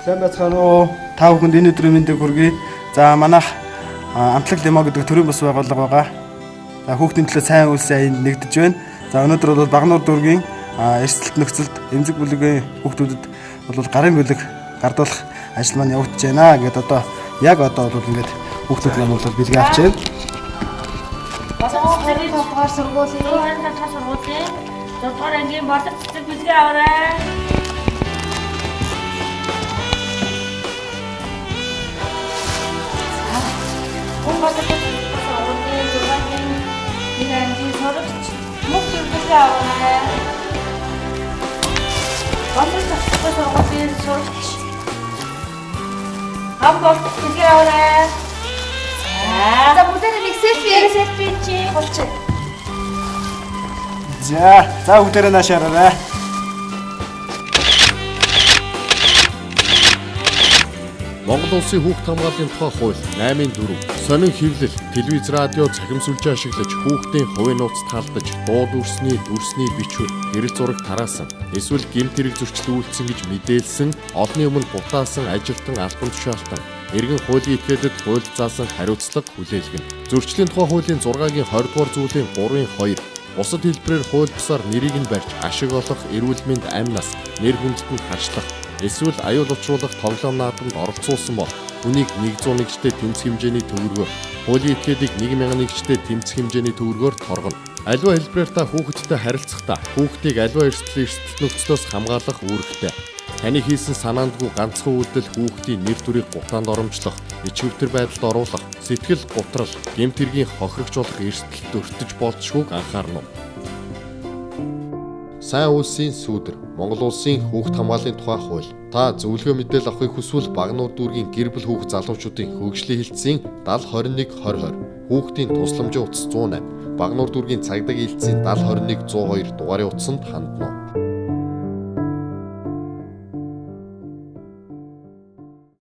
Сайн байцгаана уу? Та бүхэнд энэ өдрийн мэндийг хүргэе. За манайх амтлаг лимо гэдэг төрийн бас байгууллага байгаа. За хүүхдийн төлөө сайн үйлсээ нэгдэж байна. За өнөөдөр бол Багнуур дүүргийн эрсдэлт нөхцөлд эмзэг бүлэгийн хүүхдүүдэд бол гарын бүлэг гардуулах ажил маань явагдаж байна. Ингээд одоо бол ингээд хүүхдүүд маань бол бэлгээ авч байна. Бас 22 дугаар сургуулийн 6 дугаар ангийн боловч цэцэг бэлгээ аваарай. Боловч сургуулийн 6 ангийн сурагч мөх бэлгээ аваарай. Боловч сургуулийн сурагч боловч бэлгээ аваарай. За бүгдээ нэг селфи чи болчих. За бүгдээрээ наашаарай. Монгол Улсын хүүхд хамгааллын тухай хууль 8-4 сонин хэвлэл, телевиз, радио, цахим сүлжээ ашиглаж хүүхдийн хувийн нууц таалдаж, дууд дүрсний бичвэр, гэрэл зураг тараасан, эсвэл гэмт хэрэг зөрчил үйлдсэн гэж мэдээлсэн, олонний өмнө бутаасан ажилтан албан тушаалтан, эргэн хуулийн этгээдэд хууль заасан хариуцлага хүлээлгэнэ. Зөрчлийн тухай хуулийн 6-гийн 20 дугаар зүйлийн 3-2 бусад хэлбэрээр хууль бусаар нэрийг нь барьж ашиг олох, эрүүл мэнд, амь нас, нэр хүндэд харчлах, эсвэл аюул учруулах тоглоом наадамд оролцуулсан бол хүнийг 101-тэй тэмцэх хэмжээний төгрөгөөр, хуулийн этгээдийг 1000-тэй тэмцэх хэмжээний төгрөгөөр торгоно. Аливаа хэлбэрээр та хүүхэдтэй харилцахдаа хүүхдийг аливаа эрсдэл нөхцлөөс хамгаалах үүрэгтэй. Таны хийсэн санаандгүй ганцхан үйлдэл хүүхдийн нэр төрийг гутаанд оромжлох, ичвэртэр байдалд оруулах, сэтгэл гутрал, гэмт хэргийн хохирогч болох эрсдэлд өртөж болзошгүйг анхаарна. Сайн улсын сүудэр, Монгол Улсын хүүхд хамгааллын тухай хууль. Та зөвлөгөө мэдээлэл авахыг хүсвэл Багнуур дүүргийн гэр бүл хүүхд залуучуудын хөгжлийн хэлтсийн 70212020, хүүхдийн тусламжийн утас 108, Багнуур дүүргийн цагдаагийн хэлтсийн 7021 102 дугаарын утсанд хандна.